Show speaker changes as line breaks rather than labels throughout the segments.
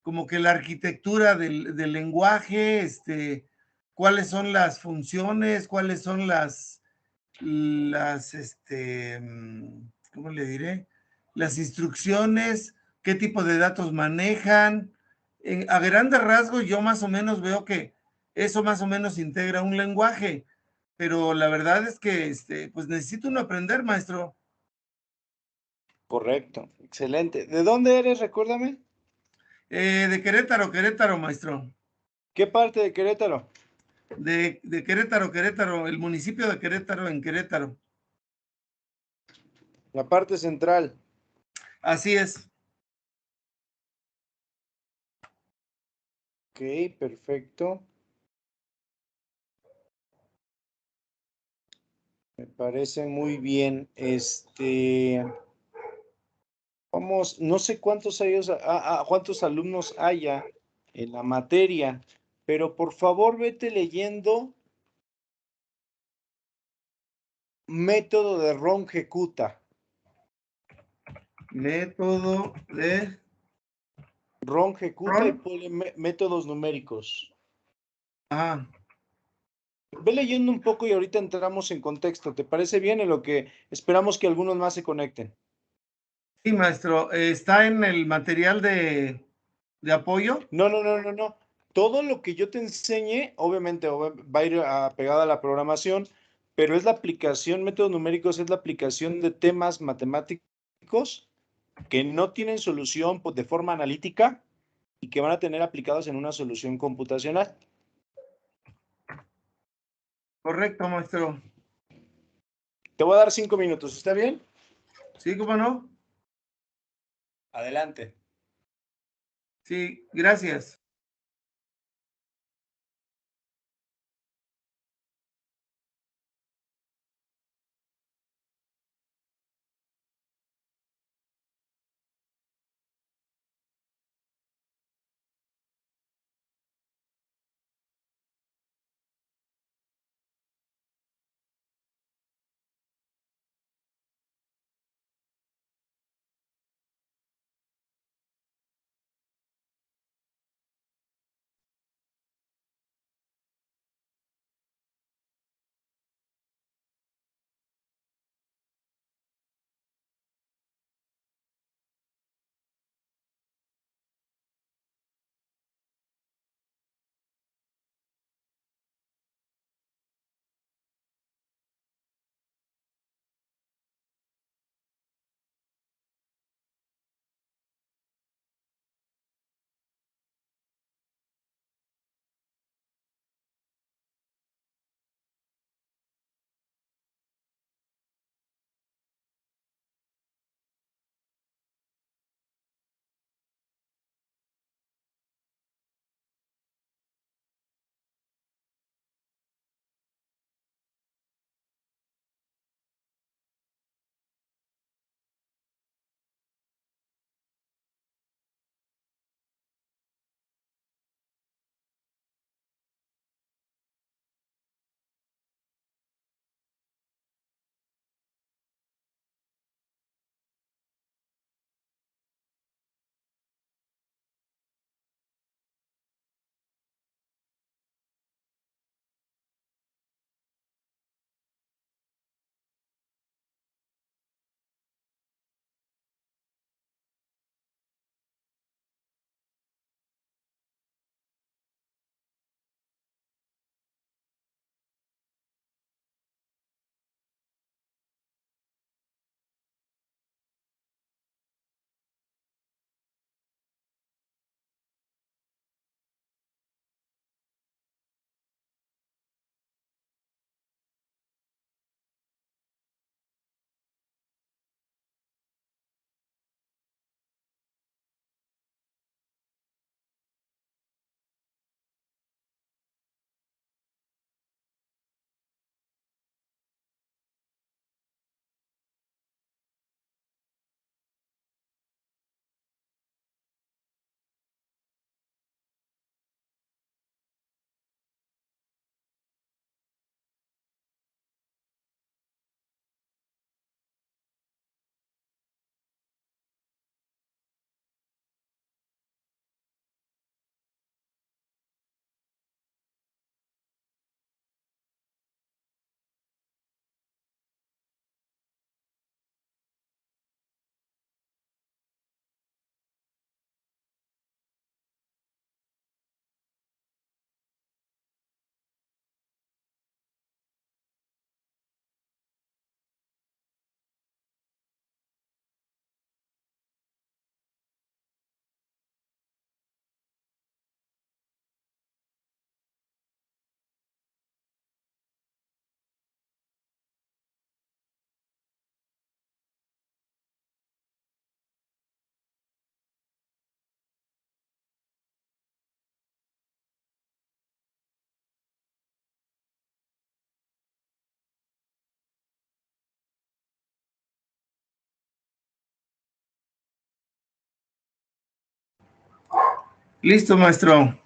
como que la arquitectura del lenguaje, cuáles son las funciones, cuáles son ¿cómo le diré? Las instrucciones, qué tipo de datos manejan. A grandes rasgos, yo más o menos veo que eso más o menos integra un lenguaje, pero la verdad es que pues necesito uno aprender, maestro.
Correcto, excelente. ¿De dónde eres? Recuérdame.
De Querétaro, Querétaro, maestro.
¿Qué parte de Querétaro?
De Querétaro, Querétaro, el municipio de Querétaro, en Querétaro.
La parte central.
Así es.
Ok, perfecto. Me parece muy bien. Vamos, no sé cuántos alumnos haya en la materia, pero por favor vete leyendo método de Ron-Hecuta.
Método de
Ron-Hecuta y
Ron.
ponle métodos numéricos.
Ah,
Ve leyendo un poco y ahorita entramos en contexto. ¿Te parece bien? En lo que esperamos que algunos más se conecten.
sí, maestro. Está en el material de apoyo.
No, no, no, no, no. Todo lo que yo te enseñe, obviamente va a ir pegado a la programación, pero es la aplicación, métodos numéricos, es la aplicación de temas matemáticos que no tienen solución pues, de forma analítica y que van a tener aplicados en una solución computacional.
Correcto, maestro.
Te voy a dar 5 minutos, ¿está bien?
Sí, ¿cómo no?
Adelante.
Sí, gracias. Listo, maestro.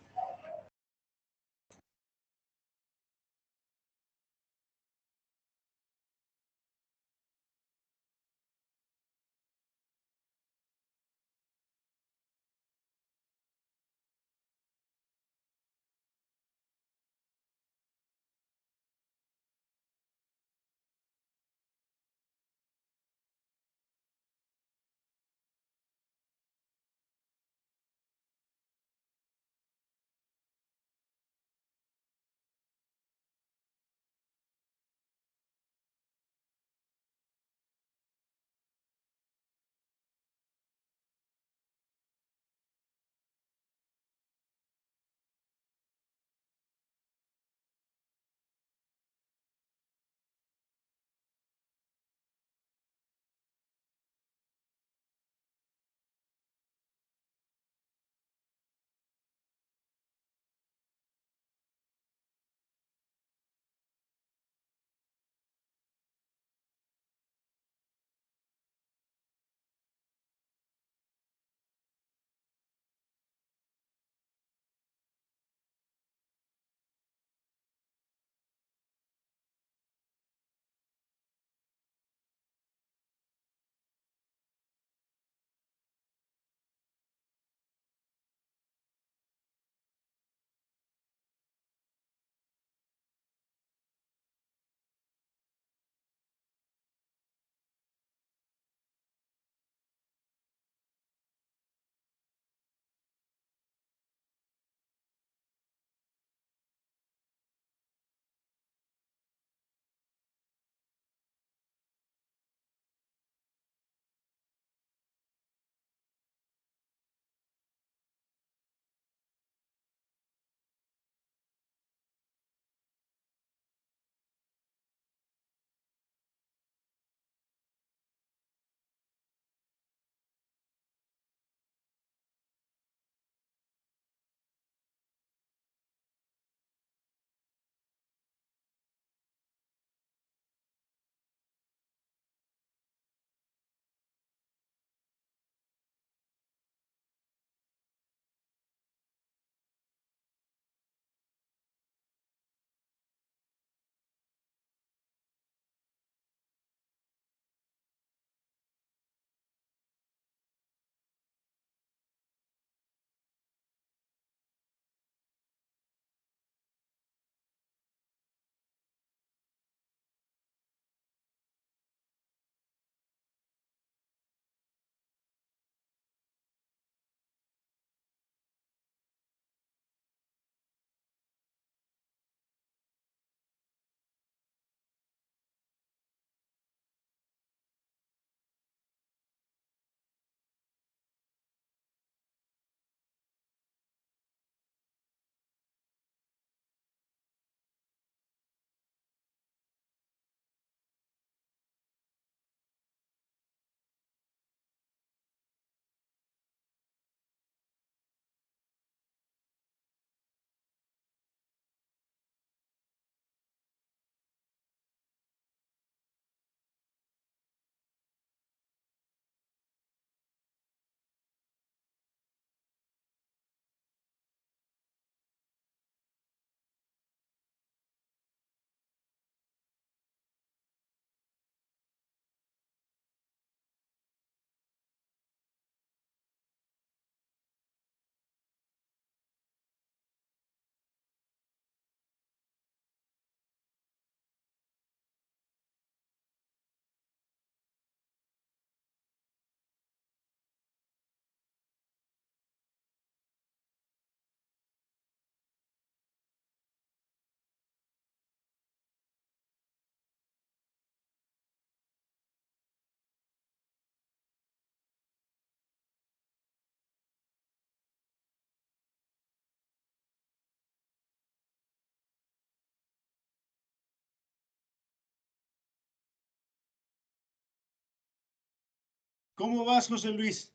¿Cómo vas, José Luis?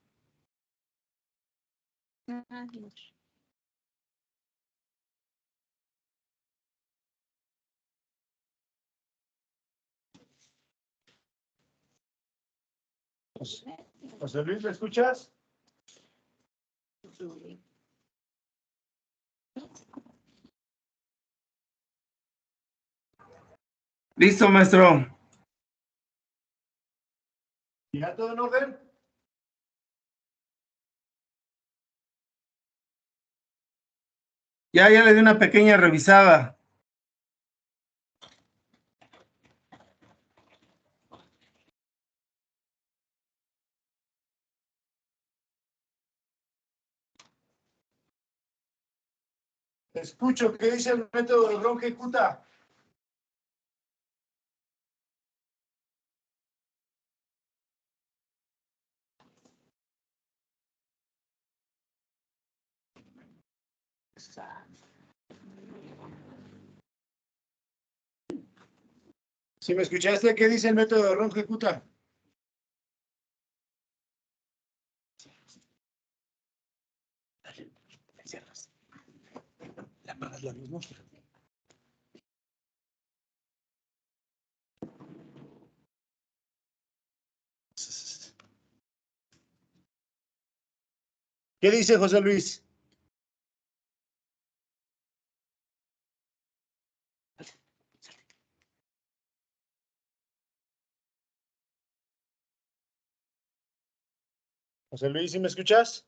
José Luis, ¿me escuchas?
Listo, maestro.
¿Ya todo en orden?
Ya le di una pequeña revisada.
Escucho, ¿qué dice el método de Ron-G-Kuta? ¿Sí me escuchaste? ¿Qué dice el método de Ron-G-Kuta? Cierras. Le apagas la luz, ¿no? ¿Qué dice José Luis? José Luis, ¿sí me escuchas?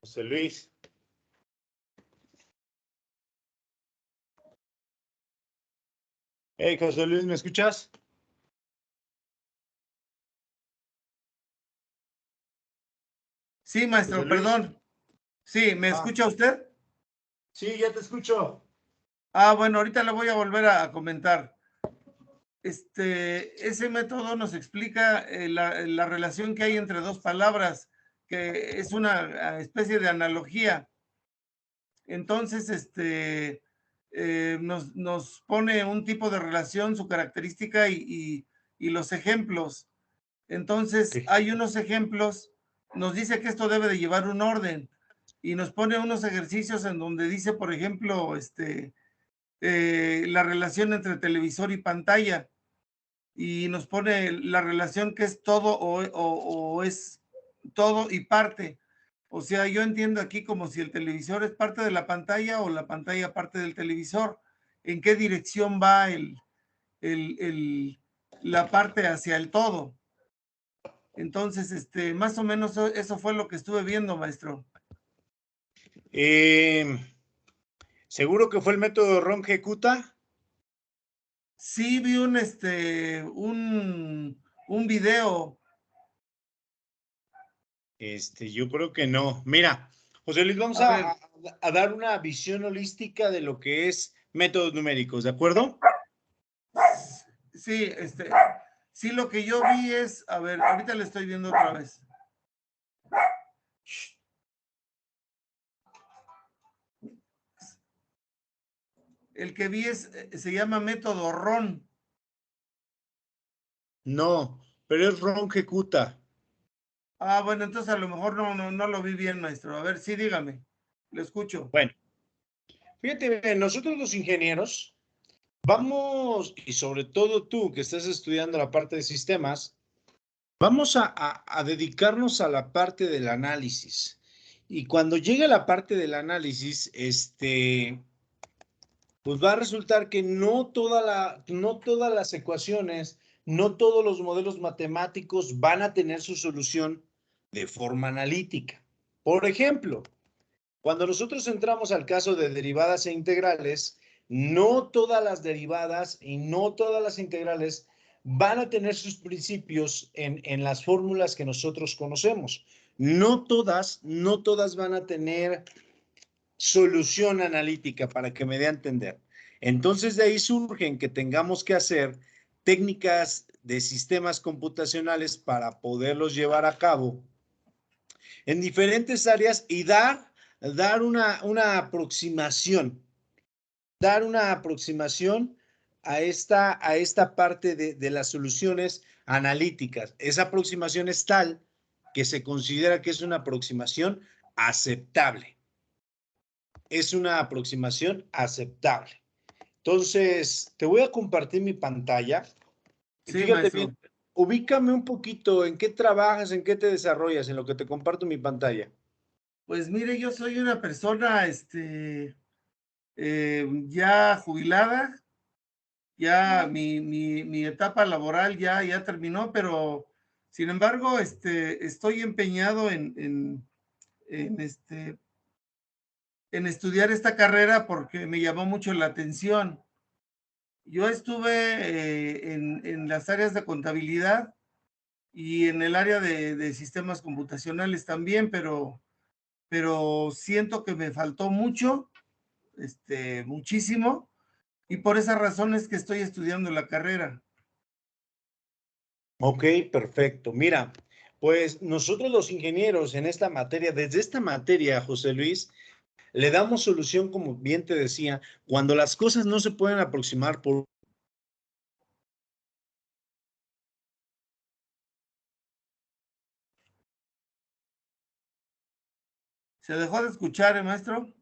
José Luis. Hey, José Luis, ¿me escuchas?
Sí,
José
maestro,
Luis.
perdón. Sí, ¿me escucha usted?
Sí, ya te escucho.
Bueno, ahorita le voy a volver a comentar. Ese método nos explica la relación que hay entre dos palabras, que es una especie de analogía. Entonces, nos pone un tipo de relación, su característica y los ejemplos. Entonces,
Okay.
hay unos ejemplos, nos dice que esto debe de llevar un orden y nos pone unos ejercicios en donde dice, por ejemplo, la relación entre televisor y pantalla y nos pone la relación que es todo o es todo y parte. O sea, yo entiendo aquí como si el televisor es parte de la pantalla o la pantalla parte del televisor. ¿En qué dirección va el, el, la parte hacia el todo? Entonces, más o menos eso fue lo que estuve viendo, maestro.
¿Seguro que fue el método de Ron-G-Kuta?
Sí vi un video.
Yo creo que no. Mira, José Luis, vamos
A ver,
a dar una visión holística de lo que es métodos numéricos, ¿de acuerdo?
sí, sí, lo que yo vi es, a ver, ahorita le estoy viendo otra vez. El que vi se llama método RON.
No, pero es Ron-G-Kuta.
Bueno, entonces a lo mejor no lo vi bien, maestro. A ver, sí, dígame. Lo escucho.
Bueno, fíjate, bien, nosotros los ingenieros vamos, y sobre todo tú que estás estudiando la parte de sistemas, vamos a dedicarnos a la parte del análisis. Y cuando llegue la parte del análisis, pues va a resultar que no todas las ecuaciones, no todos los modelos matemáticos van a tener su solución de forma analítica. Por ejemplo, cuando nosotros entramos al caso de derivadas e integrales, no todas las derivadas y no todas las integrales van a tener sus principios en las fórmulas que nosotros conocemos. No todas van a tener solución analítica, para que me dé a entender. Entonces de ahí surgen que tengamos que hacer técnicas de sistemas computacionales para poderlos llevar a cabo en diferentes áreas y dar una aproximación, a esta parte de las soluciones analíticas. Esa aproximación es tal que se considera que es una aproximación aceptable. Es una aproximación aceptable. Entonces, te voy a compartir mi pantalla. Y
Sí,
fíjate bien,
maestro.
ubícame un poquito, ¿en qué trabajas, en qué te desarrollas, en lo que te comparto mi pantalla?
Pues mire, yo soy una persona, ya jubilada, ya mi etapa laboral ya terminó, pero sin embargo, estoy empeñado en, este, en estudiar esta carrera porque me llamó mucho la atención. Yo estuve en las áreas de contabilidad y en el área de sistemas computacionales también, pero siento que me faltó mucho, muchísimo, y por esa razón es que estoy estudiando la carrera.
Ok, perfecto. Mira, pues nosotros los ingenieros en esta materia, desde esta materia, José Luis, le damos solución, como bien te decía, cuando las cosas no se pueden aproximar por...
¿Se dejó de escuchar, maestro?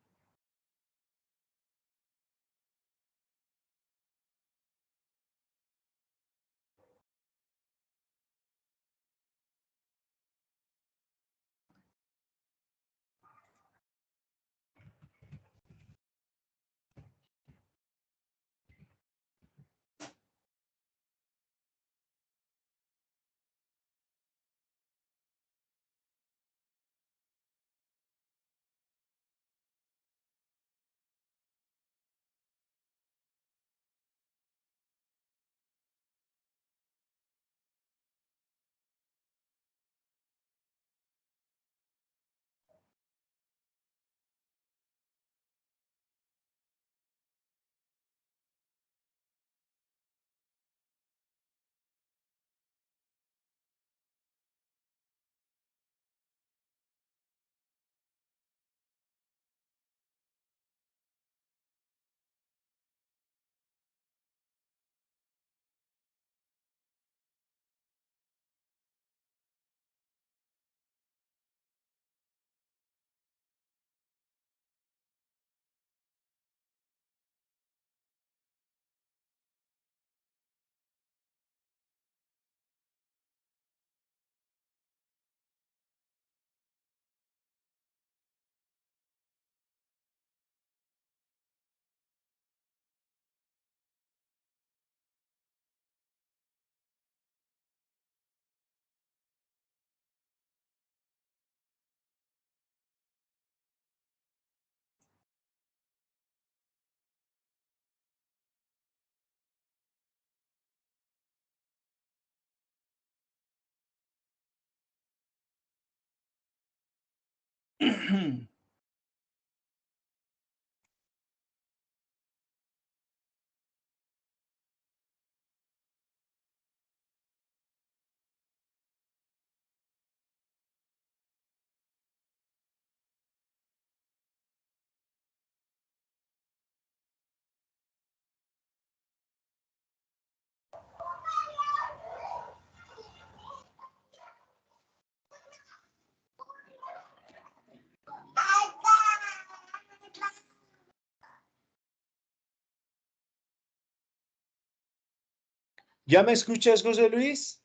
¿Ya me escuchas, José Luis?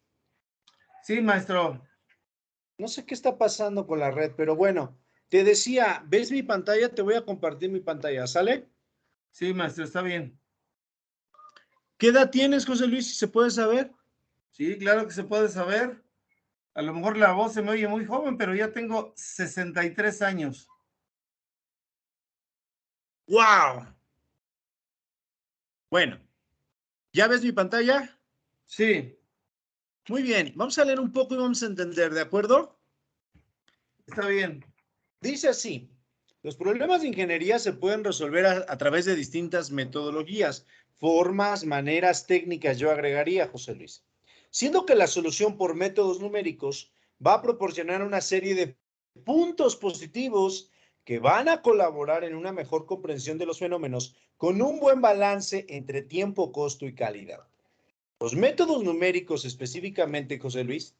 Sí, maestro.
No sé qué está pasando con la red, pero bueno, te decía, ¿ves mi pantalla? Te voy a compartir mi pantalla, ¿sale?
Sí, maestro, está bien.
¿Qué edad tienes, José Luis, si se puede saber?
Sí, claro que se puede saber. A lo mejor la voz se me oye muy joven, pero ya tengo 63 años.
¡Wow! Bueno, ¿ya ves mi pantalla?
Sí,
Muy bien, vamos a leer un poco y vamos a entender, ¿de acuerdo?
está bien.
Dice así, los problemas de ingeniería se pueden resolver a través de distintas metodologías, formas, maneras, técnicas, yo agregaría, José Luis. Siendo que la solución por métodos numéricos va a proporcionar una serie de puntos positivos que van a colaborar en una mejor comprensión de los fenómenos con un buen balance entre tiempo, costo y calidad. Los métodos numéricos específicamente, José Luis,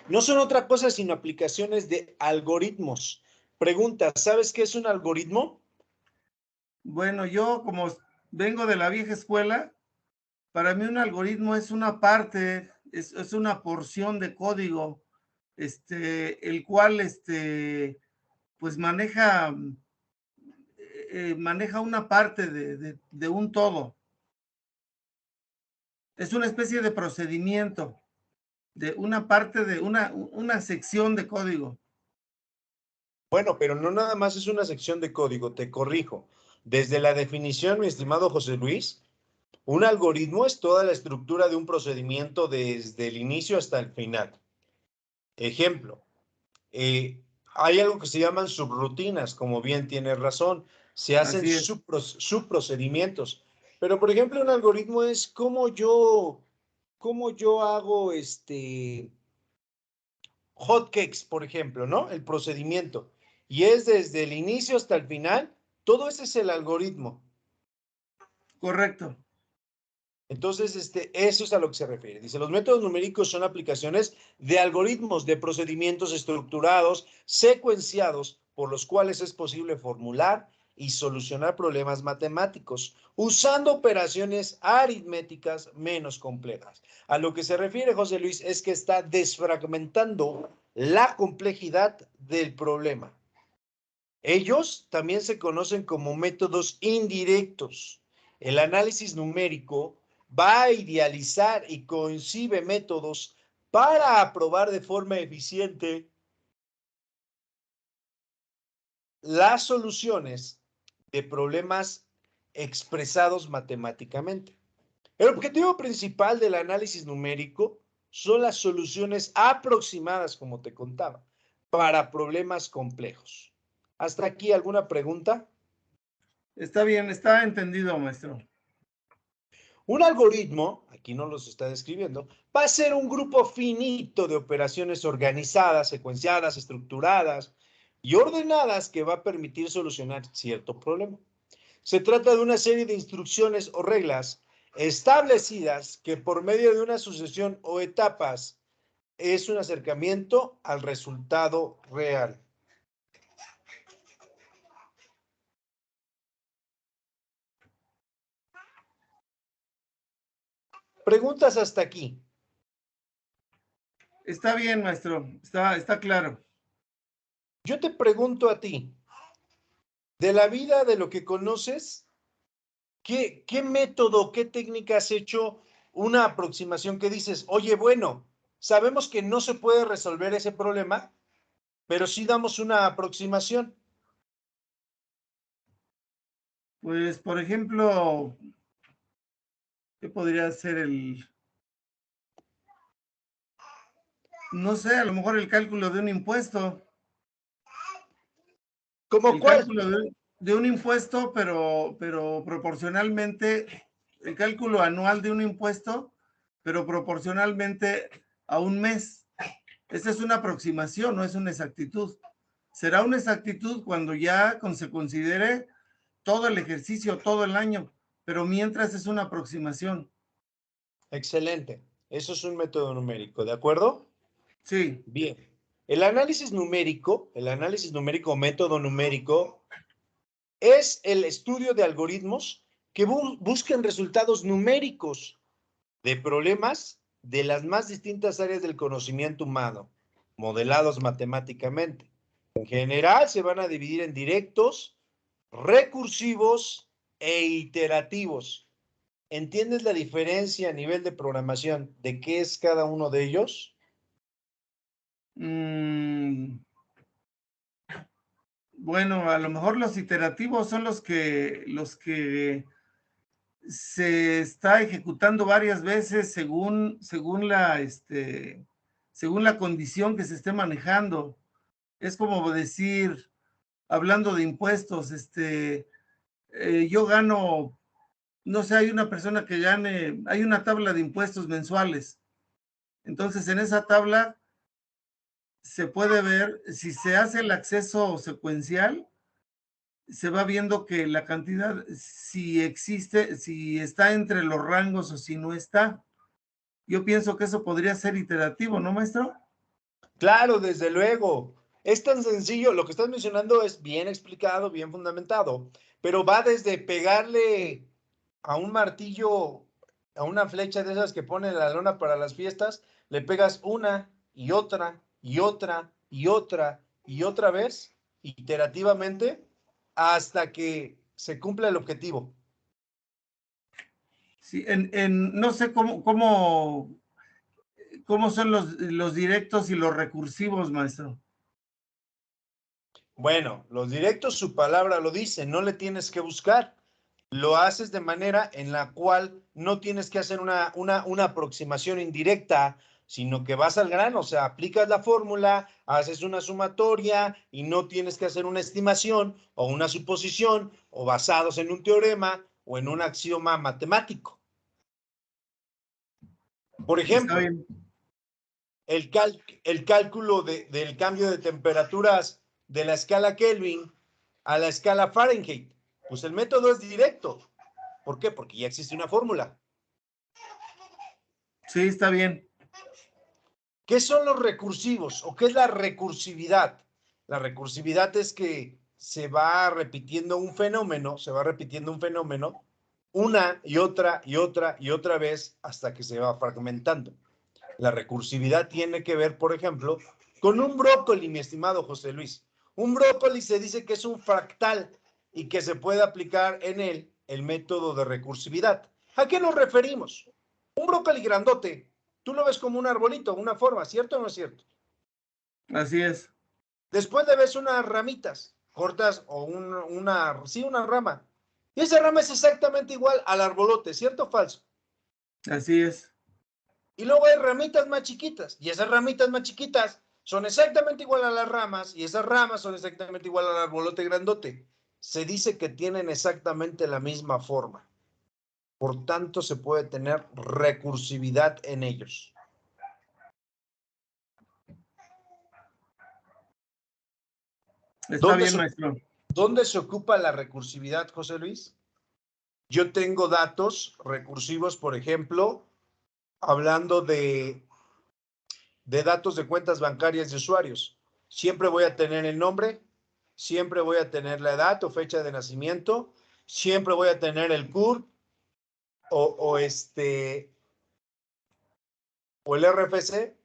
no son otra cosa sino aplicaciones de algoritmos. Pregunta, ¿sabes qué es un algoritmo?
Bueno, yo como vengo de la vieja escuela, para mí un algoritmo es una parte es una porción de código, el cual, pues maneja una parte de un todo. Es una especie de procedimiento, de una parte de una sección de código.
Bueno, pero no nada más es una sección de código, te corrijo. Desde la definición, mi estimado José Luis, un algoritmo es toda la estructura de un procedimiento desde el inicio hasta el final. Ejemplo, hay algo que se llaman subrutinas, como bien tienes razón, se hacen
Así es.
subprocedimientos. Pero, por ejemplo, un algoritmo es cómo yo hago hotcakes, por ejemplo, ¿no? El procedimiento. Y es desde el inicio hasta el final, todo ese es el algoritmo.
Correcto.
Entonces, eso es a lo que se refiere. Dice, los métodos numéricos son aplicaciones de algoritmos, de procedimientos estructurados, secuenciados, por los cuales es posible formular y solucionar problemas matemáticos, usando operaciones aritméticas menos complejas. A lo que se refiere, José Luis, es que está desfragmentando la complejidad del problema. Ellos también se conocen como métodos indirectos. El análisis numérico va a idealizar y concibe métodos para aprobar de forma eficiente las soluciones de problemas expresados matemáticamente. El objetivo principal del análisis numérico son las soluciones aproximadas, como te contaba, para problemas complejos. ¿Hasta aquí alguna pregunta?
Está bien, está entendido, maestro.
Un algoritmo, aquí no los está describiendo, va a ser un grupo finito de operaciones organizadas, secuenciadas, estructuradas y ordenadas que va a permitir solucionar cierto problema. Se trata de una serie de instrucciones o reglas establecidas que por medio de una sucesión o etapas es un acercamiento al resultado real. Preguntas hasta aquí.
Está bien, maestro. Está claro.
Yo te pregunto a ti, de la vida, de lo que conoces, ¿qué método, qué técnica has hecho una aproximación que dices, oye, bueno, sabemos que no se puede resolver ese problema, pero sí damos una aproximación?
Pues, por ejemplo, ¿qué podría ser no sé, a lo mejor el cálculo de un impuesto?
¿Cómo
El
cuál?
cálculo de un impuesto, pero proporcionalmente, el cálculo anual de un impuesto, pero proporcionalmente a un mes. Esa es una aproximación, no es una exactitud. Será una exactitud cuando ya se considere todo el ejercicio, todo el año, pero mientras es una aproximación.
Excelente. Eso es un método numérico, ¿de acuerdo?
Sí,
Bien. El análisis numérico o método numérico es el estudio de algoritmos que busquen resultados numéricos de problemas de las más distintas áreas del conocimiento humano, modelados matemáticamente. En general, se van a dividir en directos, recursivos e iterativos. ¿Entiendes la diferencia a nivel de programación de qué es cada uno de ellos?
mm, bueno, a lo mejor los iterativos son los que se está ejecutando varias veces según la condición que se esté manejando. Es como decir, hablando de impuestos, yo gano, no sé, hay una persona que gane, hay una tabla de impuestos mensuales. Entonces, en esa tabla se puede ver si se hace el acceso secuencial, se va viendo que la cantidad, si existe, si está entre los rangos o si no está. Yo pienso que eso podría ser iterativo, ¿no, maestro?
Claro, desde luego. Es tan sencillo, lo que estás mencionando es bien explicado, bien fundamentado, pero va desde pegarle a un martillo a una flecha de esas que pone la lona para las fiestas, le pegas una y otra y otra y otra y otra vez, iterativamente, hasta que se cumpla el objetivo.
Sí, no sé cómo son los directos y los recursivos, maestro.
Bueno, los directos, su palabra lo dice, no le tienes que buscar. Lo haces de manera en la cual no tienes que hacer una aproximación indirecta, sino que vas al grano, o sea, aplicas la fórmula, haces una sumatoria y no tienes que hacer una estimación o una suposición o basados en un teorema o en un axioma matemático. Por
Está
ejemplo,
bien.
el cálculo del cambio de temperaturas de la escala Kelvin a la escala Fahrenheit. Pues el método es directo. ¿Por qué? Porque ya existe una fórmula.
Sí, está bien.
¿Qué son los recursivos o qué es la recursividad? La recursividad es que se va repitiendo un fenómeno, una y otra y otra y otra vez hasta que se va fragmentando. La recursividad tiene que ver, por ejemplo, con un brócoli, mi estimado José Luis. Un brócoli se dice que es un fractal y que se puede aplicar en él el método de recursividad. ¿A qué nos referimos? Un brócoli grandote, tú lo ves como un arbolito, una forma, ¿cierto o no es cierto?
Así es.
Después le ves unas ramitas cortas o una rama. Y esa rama es exactamente igual al arbolote, ¿cierto o falso?
Así es.
Y luego hay ramitas más chiquitas. Y esas ramitas más chiquitas son exactamente igual a las ramas. Y esas ramas son exactamente igual al arbolote grandote. Se dice que tienen exactamente la misma forma. Por tanto, se puede tener recursividad en ellos.
Está
¿Dónde
bien,
se,
maestro.
¿Dónde se ocupa la recursividad, José Luis? Yo tengo datos recursivos, por ejemplo, hablando de datos de cuentas bancarias de usuarios. Siempre voy a tener el nombre, siempre voy a tener la edad o fecha de nacimiento, siempre voy a tener el CURP o o el RFC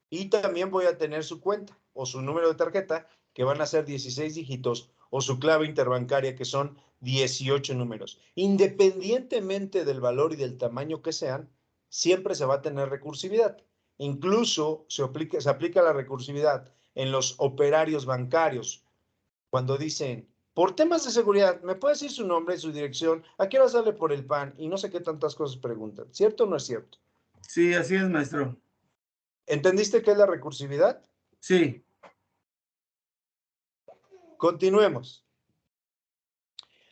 y también voy a tener su cuenta o su número de tarjeta, que van a ser 16 dígitos, o su clave interbancaria, que son 18 números. Independientemente del valor y del tamaño que sean, siempre se va a tener recursividad. Incluso se aplica la recursividad en los operarios bancarios, cuando dicen, por temas de seguridad, ¿me puede decir su nombre, su dirección? ¿A qué hora sale por el pan? Y no sé qué tantas cosas preguntan. ¿Cierto o no es cierto?
Sí, así es, maestro.
¿Entendiste qué es la recursividad?
Sí.
Continuemos.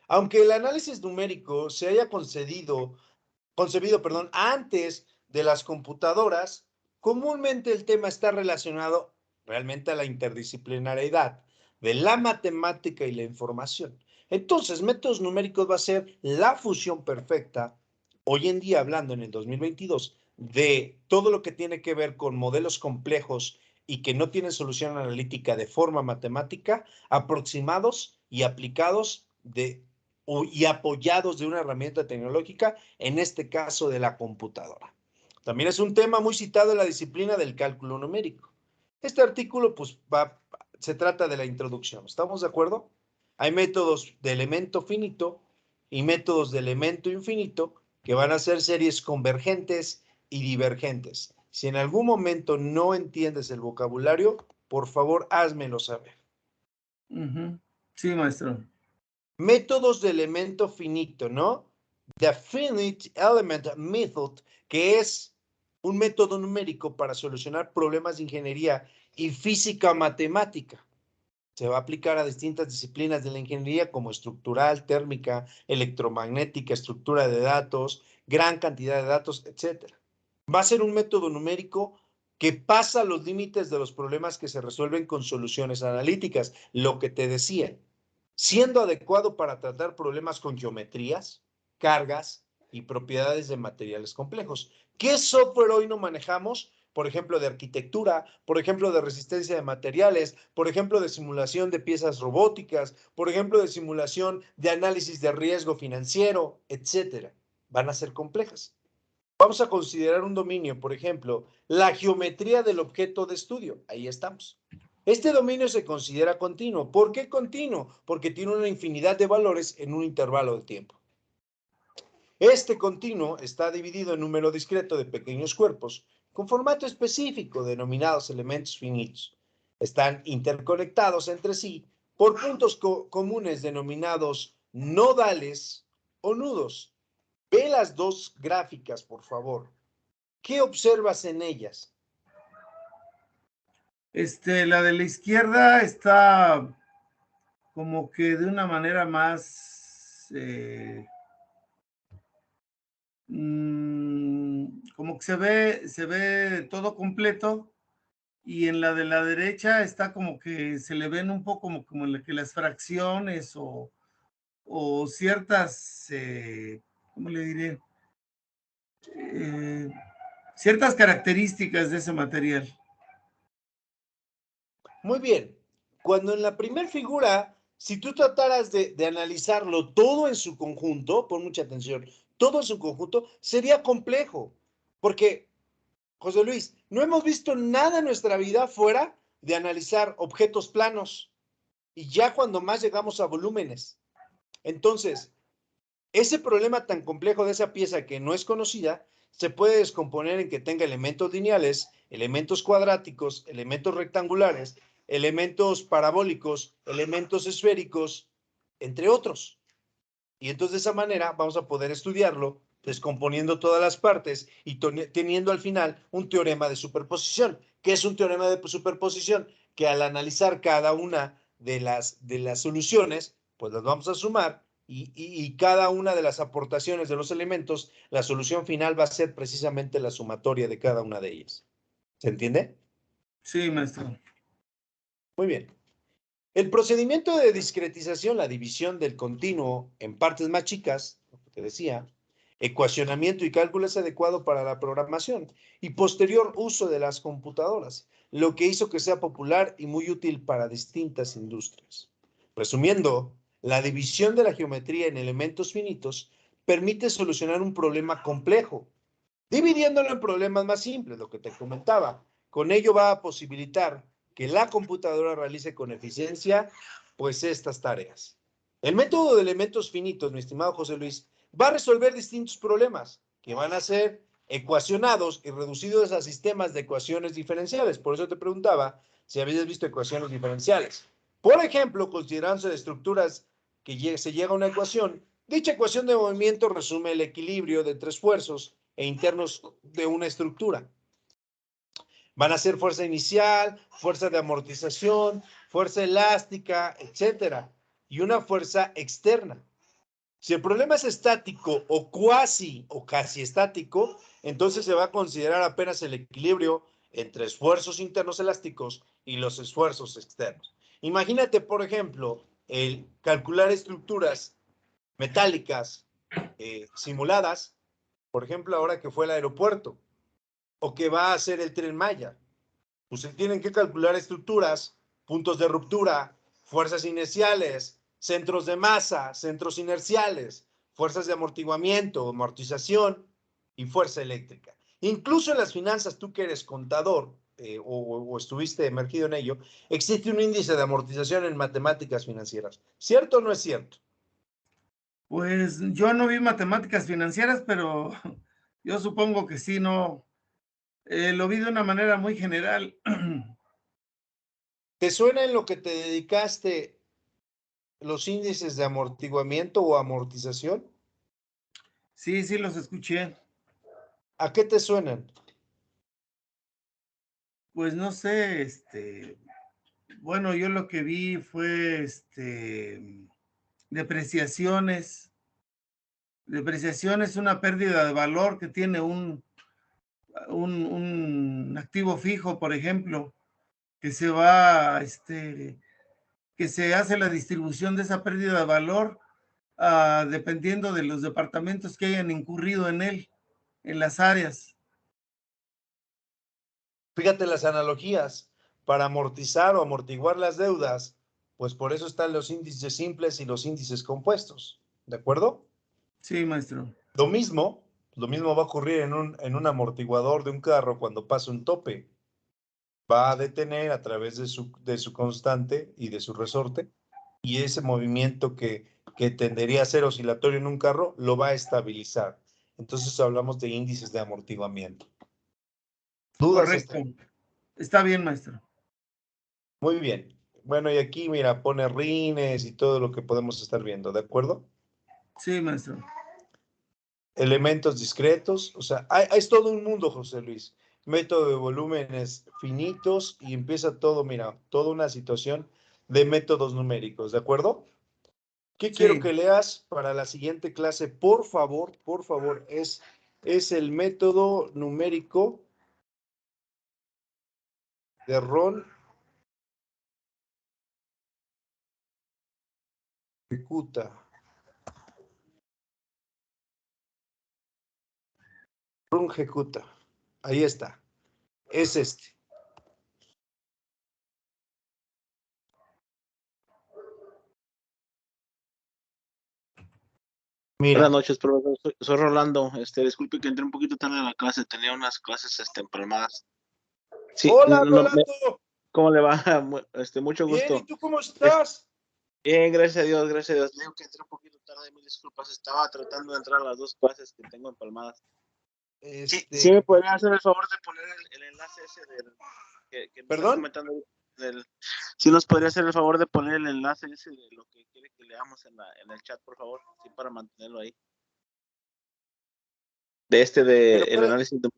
Aunque el análisis numérico se haya concebido, antes de las computadoras, comúnmente el tema está relacionado realmente a la interdisciplinariedad de la matemática y la información. Entonces, métodos numéricos va a ser la fusión perfecta, hoy en día hablando en el 2022, de todo lo que tiene que ver con modelos complejos y que no tienen solución analítica de forma matemática, aproximados y aplicados y apoyados de una herramienta tecnológica, en este caso de la computadora. También es un tema muy citado en la disciplina del cálculo numérico. Este artículo pues se trata de la introducción, ¿estamos de acuerdo? Hay métodos de elemento finito y métodos de elemento infinito que van a ser series convergentes y divergentes. Si en algún momento no entiendes el vocabulario, por favor, házmelo saber.
Sí, maestro.
Métodos de elemento finito, ¿no? The Finite Element Method, que es un método numérico para solucionar problemas de ingeniería y física matemática. Se va a aplicar a distintas disciplinas de la ingeniería como estructural, térmica, electromagnética, estructura de datos, gran cantidad de datos, etc. Va a ser un método numérico que pasa los límites de los problemas que se resuelven con soluciones analíticas, lo que te decía, siendo adecuado para tratar problemas con geometrías, cargas y propiedades de materiales complejos. ¿Qué software hoy no manejamos? Por ejemplo, de arquitectura, por ejemplo, de resistencia de materiales, por ejemplo, de simulación de piezas robóticas, por ejemplo, de simulación de análisis de riesgo financiero, etcétera. Van a ser complejas. Vamos a considerar un dominio, por ejemplo, la geometría del objeto de estudio. Ahí estamos. Este dominio se considera continuo. ¿Por qué continuo? Porque tiene una infinidad de valores en un intervalo de tiempo. Este continuo está dividido en número discreto de pequeños cuerpos con formato específico denominados elementos finitos. Están interconectados entre sí por puntos comunes denominados nodales o nudos. Ve las dos gráficas, por favor. ¿Qué observas en ellas?
La de la izquierda está como que de una manera más, como que se ve todo completo, y en la de la derecha está como que se le ven un poco como que las fracciones o ciertas, ¿cómo le diré? Eh, Ciertas características de ese material.
Muy bien. Cuando en la primera figura, si tú trataras de analizarlo todo en su conjunto, pon mucha atención, todo en su conjunto, sería complejo. Porque, José Luis, no hemos visto nada en nuestra vida fuera de analizar objetos planos. Y ya cuando más llegamos a volúmenes. Entonces, ese problema tan complejo de esa pieza que no es conocida se puede descomponer en que tenga elementos lineales, elementos cuadráticos, elementos rectangulares, elementos parabólicos, elementos esféricos, entre otros. Y entonces de esa manera vamos a poder estudiarlo descomponiendo todas las partes y teniendo al final un teorema de superposición. ¿Qué es un teorema de superposición? Que al analizar cada una de las soluciones, pues las vamos a sumar y cada una de las aportaciones de los elementos, la solución final va a ser precisamente la sumatoria de cada una de ellas. ¿Se entiende?
Sí, maestro.
Muy bien. El procedimiento de discretización, la división del continuo en partes más chicas, lo que te decía, ecuacionamiento y cálculo es adecuado para la programación y posterior uso de las computadoras, lo que hizo que sea popular y muy útil para distintas industrias. Resumiendo, la división de la geometría en elementos finitos permite solucionar un problema complejo, dividiéndolo en problemas más simples, lo que te comentaba. Con ello va a posibilitar que la computadora realice con eficiencia, pues, estas tareas. El método de elementos finitos, mi estimado José Luis, va a resolver distintos problemas que van a ser ecuacionados y reducidos a sistemas de ecuaciones diferenciales. Por eso te preguntaba si habías visto ecuaciones diferenciales. Por ejemplo, considerándose de estructuras que se llega a una ecuación, dicha ecuación de movimiento resume el equilibrio de tres esfuerzos e internos de una estructura. Van a ser fuerza inicial, fuerza de amortización, fuerza elástica, etcétera, y una fuerza externa. Si el problema es estático o casi estático, entonces se va a considerar apenas el equilibrio entre esfuerzos internos elásticos y los esfuerzos externos. Imagínate, por ejemplo, el calcular estructuras metálicas simuladas, por ejemplo, ahora que fue el aeropuerto o que va a ser el Tren Maya. Pues se tienen que calcular estructuras, puntos de ruptura, fuerzas inerciales, centros de masa, centros inerciales, fuerzas de amortiguamiento, amortización y fuerza eléctrica. Incluso en las finanzas, tú que eres contador o estuviste emergido en ello, existe un índice de amortización en matemáticas financieras. ¿Cierto o no es cierto?
Pues yo no vi matemáticas financieras, pero yo supongo que sí, no. Lo vi de una manera muy general.
¿Te suena en lo que te dedicaste los índices de amortiguamiento o amortización?
Sí, sí, los escuché.
¿A qué te suenan?
Pues no sé, bueno, yo lo que vi fue, depreciaciones. Depreciación es una pérdida de valor que tiene un activo fijo, por ejemplo, que se va, que se hace la distribución de esa pérdida de valor dependiendo de los departamentos que hayan incurrido en él, en las áreas.
Fíjate las analogías para amortizar o amortiguar las deudas, pues por eso están los índices simples y los índices compuestos. ¿De acuerdo?
Sí, maestro.
Lo mismo, Lo mismo va a ocurrir en un amortiguador de un carro cuando pasa un tope. Va a detener a través de su constante y de su resorte, y ese movimiento que tendería a ser oscilatorio en un carro lo va a estabilizar. Entonces hablamos de índices de amortiguamiento. ¿Dudas hasta
Correcto.
ahí?
Está bien, maestro.
Muy bien. Bueno, y aquí, mira, pone rines y todo lo que podemos estar viendo, ¿de acuerdo?
Sí, maestro.
Elementos discretos, o sea, es todo un mundo, José Luis. Método de volúmenes finitos y empieza todo, mira, toda una situación de métodos numéricos, ¿de acuerdo? ¿Qué quiero
Sí.
que leas para la siguiente clase? Por favor, es el método numérico de Ron Ejecuta. Ron Ejecuta. Ahí está. Es este.
Buenas
Mira.
noches, profesor. Soy Rolando. Disculpe que entré un poquito tarde a la clase. Tenía unas clases empalmadas. Sí,
Hola, Rolando.
¿cómo le va? Mucho
Bien, ¿y
gusto.
tú cómo
Es-
estás?
Bien, gracias a Dios, gracias a Dios. Digo que entré un poquito tarde, mil disculpas. Estaba tratando de entrar a las dos clases que tengo empalmadas. Sí me podría hacer el favor de poner el enlace ese que me estás
¿Perdón?
comentando. Sí nos podría hacer el favor de poner el enlace ese de lo que quiere que leamos en el chat, por favor. Sí, para mantenerlo ahí.
Pero
El análisis de...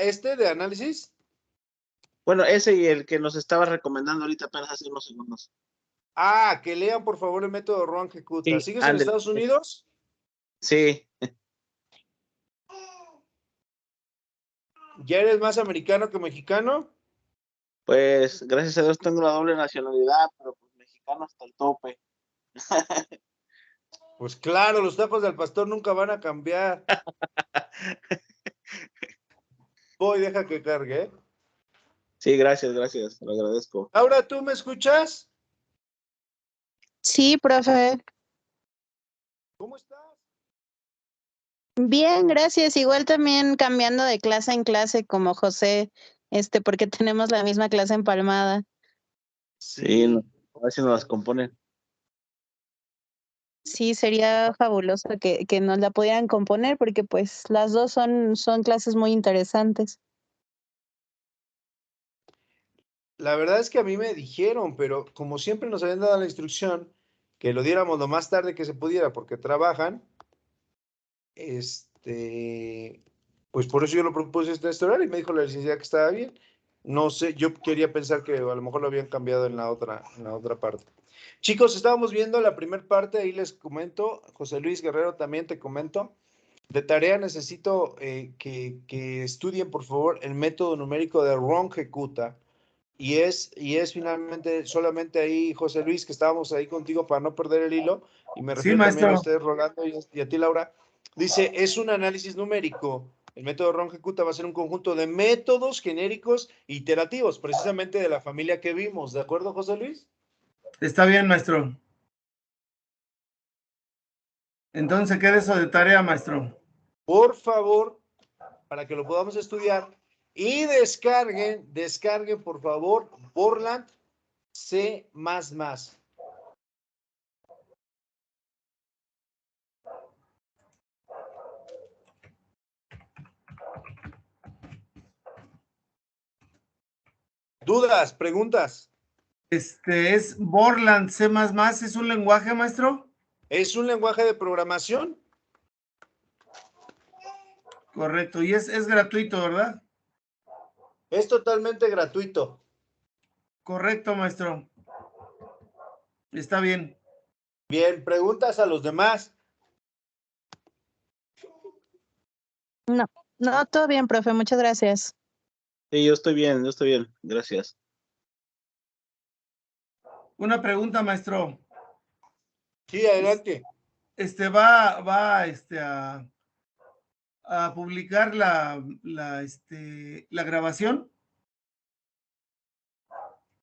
este de análisis.
Bueno, ese y el que nos estaba recomendando ahorita apenas hace unos segundos.
Que lean por favor el método Ron Ejecuta.
Sí,
¿Sigues en
ándale.
Estados Unidos?
Sí,
¿Ya eres más americano que mexicano?
pues gracias a Dios tengo la doble nacionalidad, pero pues mexicano hasta el tope.
Pues claro, los tacos del pastor nunca van a cambiar. Voy, deja que cargue, ¿eh?
Sí, gracias, lo agradezco.
Laura, ¿tú me escuchas?
Sí, profe.
¿Cómo estás?
Bien, gracias. Igual también cambiando de clase en clase como José, porque tenemos la misma clase empalmada.
Sí, a ver si nos las componen.
Sí, sería fabuloso que nos la pudieran componer porque pues las dos son clases muy interesantes.
La verdad es que a mí me dijeron, pero como siempre nos habían dado la instrucción que lo diéramos lo más tarde que se pudiera porque trabajan, pues por eso yo lo propuse este horario y me dijo la licenciada que estaba bien. No sé, yo quería pensar que a lo mejor lo habían cambiado en la otra parte. Chicos, estábamos viendo la primera parte, ahí les comento, José Luis Guerrero también te comento. De tarea necesito que estudien, por favor, el método numérico de Ron Ejecuta. Y es finalmente solamente ahí, José Luis, que estábamos ahí contigo para no perder el hilo, y me
Sí,
refiero también a
maestro.
ustedes, Rolando, y a ti, Laura. Dice, es un análisis numérico. El método Ron Ejecuta va a ser un conjunto de métodos genéricos iterativos, precisamente de la familia que vimos. ¿De acuerdo, José Luis?
Está bien, maestro. Entonces, queda eso de tarea, maestro.
Por favor, para que lo podamos estudiar. Y descarguen, por favor, Borland C++. ¿Dudas? ¿Preguntas?
Es Borland C++, ¿es un lenguaje, maestro?
Es un lenguaje de programación.
Correcto, y es gratuito, ¿verdad?
Es totalmente gratuito.
Correcto, maestro. Está bien.
Bien, preguntas a los demás.
No, todo bien, profe. Muchas gracias.
Sí, yo estoy bien, gracias.
Una pregunta, maestro.
Sí, adelante.
Va a publicar la grabación.